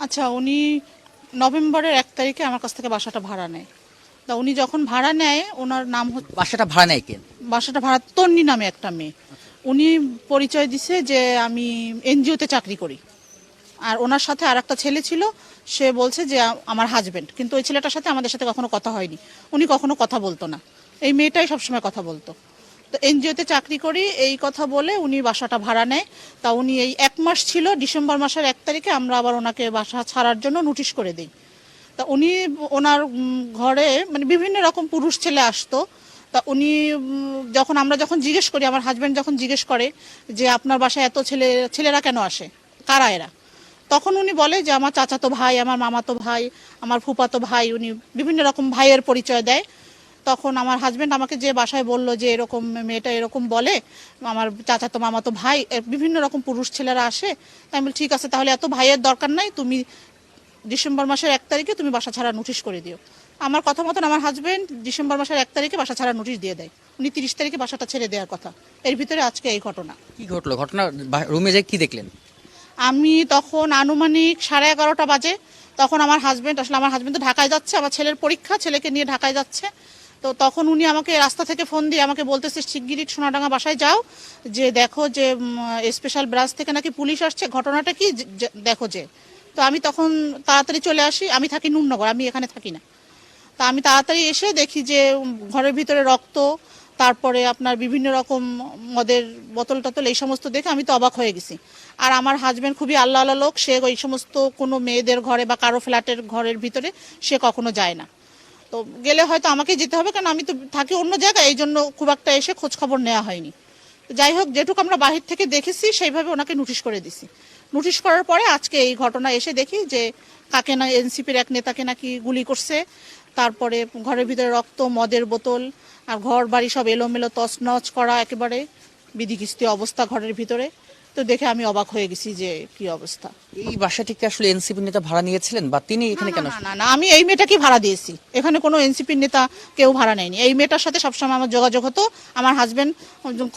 আচ্ছা, উনি নভেম্বরের 1 তারিখে আমার কাছ থেকে বাসাটা ভাড়া নেয়। তা উনি যখন ভাড়া নেয়, ওনার নাম হচ্ছে, বাসাটা ভাড়া নেয় কে? বাসাটা ভাড়া তন্নি নামে একটা মেয়ে। উনি পরিচয় দিছে যে আমি এনজিওতে চাকরি করি, আর ওনার সাথে আর একটা ছেলে ছিল, সে বলছে যে আমার হাজবেন্ড, কিন্তু ওই ছেলেটার সাথে আমাদের সাথে কখনো কথা হয়নি, উনি কখনো কথা বলতো না, এই মেয়েটাই সবসময় কথা বলতো। তো এনজিওতে চাকরি করি এই কথা বলে উনি বাসাটা ভাড়া নেয়। তা উনি এই 1 মাস ছিল, ডিসেম্বর মাসের 1 তারিখে আমরা আবার ওনাকে বাসা ছাড়ার জন্য নোটিশ করে দিই। তা উনি ওনার ঘরে মানে বিভিন্ন রকম পুরুষ ছেলে আসতো। তা উনি যখন জিজ্ঞেস করি, আমার হাজব্যান্ড যখন জিজ্ঞেস করে যে আপনার বাসায় এত ছেলেরা কেন আসে, কারা এরা, তখন উনি বলে যে আমার চাচাতো ভাই, আমার মামাতো ভাই, আমার ফুপাতো ভাই, উনি বিভিন্ন রকম ভাইয়ের পরিচয় দেয়। তখন আমার হাজব্যান্ড আমাকে যে বাসায় বলল যে এরকম মেয়েটা এরকম বলে, আমার চাচাতো মামাতো ভাই বিভিন্ন রকম পুরুষ ছেলেরা আসে। তাই আমি বলি, ঠিক আছে, তাহলে এত ভাইয়ের দরকার নাই, তুমি ডিসেম্বর মাসের 1 তারিখে তুমি বাসা ছাড়া নোটিশ করে দিও। আমার কথা মতন আমার হাজবেন্ড ডিসেম্বর মাসের 1 তারিখে বাসা ছাড়া নোটিশ দিয়ে দেয়। উনি 30 তারিখে বাসাটা ছেড়ে দেওয়ার কথা, এর ভিতরে আজকে এই ঘটনা। কি ঘটলো? ঘটনা রুমে যে কি দেখলেন? আমি তখন আনুমানিক 11:30 বাজে। তখন আমার হাজবেন্ড তো ঢাকায় যাচ্ছে, আমার ছেলের পরীক্ষা, ছেলেকে নিয়ে ঢাকায় যাচ্ছে। তো তখন উনি আমাকে রাস্তা থেকে ফোন দিয়ে আমাকে বলতেছে, শিগগিরই সোনাডাঙ্গা বাসায় যাও, যে দেখো যে স্পেশাল ব্রাঞ্চ থেকে নাকি পুলিশ আসছে, ঘটনাটা কি দেখো যে। তো আমি তখন তাড়াতাড়ি চলে আসি, আমি থাকি নুরনগর, আমি এখানে থাকি না। তা আমি তাড়াতাড়ি এসে দেখি যে ঘরের ভিতরে রক্ত, তারপরে আপনার বিভিন্ন রকম মদের বোতল টতল, এই সমস্ত দেখে আমি তো অবাক হয়ে গেছি। আর আমার হাজবেন্ড খুবই আল্লাহ আল্লাহ লোক, সে ওই সমস্ত কোনো মেয়েদের ঘরে বা কারো ফ্ল্যাটের ঘরের ভিতরে সে কখনো যায় না। তো গেলে হয়তো আমাকেই যেতে হবে, কারণ আমি তো থাকি অন্য জায়গায়, এই জন্য খুব একটা এসে খোঁজ খবর নেওয়া হয়নি। যাই হোক, যেটুকু আমরা বাহির থেকে দেখেছি সেইভাবে ওনাকে নোটিশ করে দিছি। নোটিশ করার পরে আজকে এই ঘটনা এসে দেখি যে কাকে না এনসিপির এক নেতাকে নাকি গুলি করছে, তারপরে ঘরের ভিতরে রক্ত, মদের বোতল, আর ঘর বাড়ি সব এলোমেলো তছনছ করা, একেবারে বিধিকিস্তি অবস্থা ঘরের ভিতরে। তো দেখে আমি অবাক হয়ে গেছি যে কি অবস্থা। এই বাসাটিকে আসলে এনসিপি নেতা ভাড়া নিয়েছিলেন, বা তিনি এখানে কেন? না না না, আমি এই মেয়েটাকে ভাড়া দিয়েছি, এখানে কোনো এনসিপির নেতা কেউ ভাড়া নেয়নি। এই মেয়েটার সাথে সবসময় আমার যোগাযোগ হতো, আমার হাজবেন্ড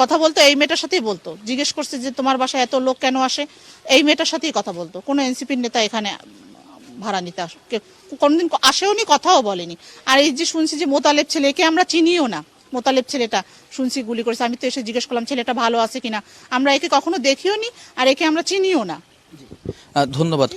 কথা বলতো এই মেয়েটার সাথেই বলতো, জিজ্ঞেস করছে যে তোমার বাসায় এত লোক কেন আসে, এই মেয়েটার সাথেই কথা বলতো। কোনো এনসিপির নেতা এখানে ভাড়া নিতে কোনোদিন আসেও নি, কথাও বলেনি। আর এই যে শুনছি যে মোতালেব ছেলে, একে আমরা চিনিও না। মোতালেব ছেলেটা শুনছি গুলি করেছে, আমি তো এসে জিজ্ঞেস করলাম ছেলেটা ভালো আছে কিনা, আমরা একে কখনো দেখিও নি, আর একে আমরা চিনিও না। ধন্যবাদ।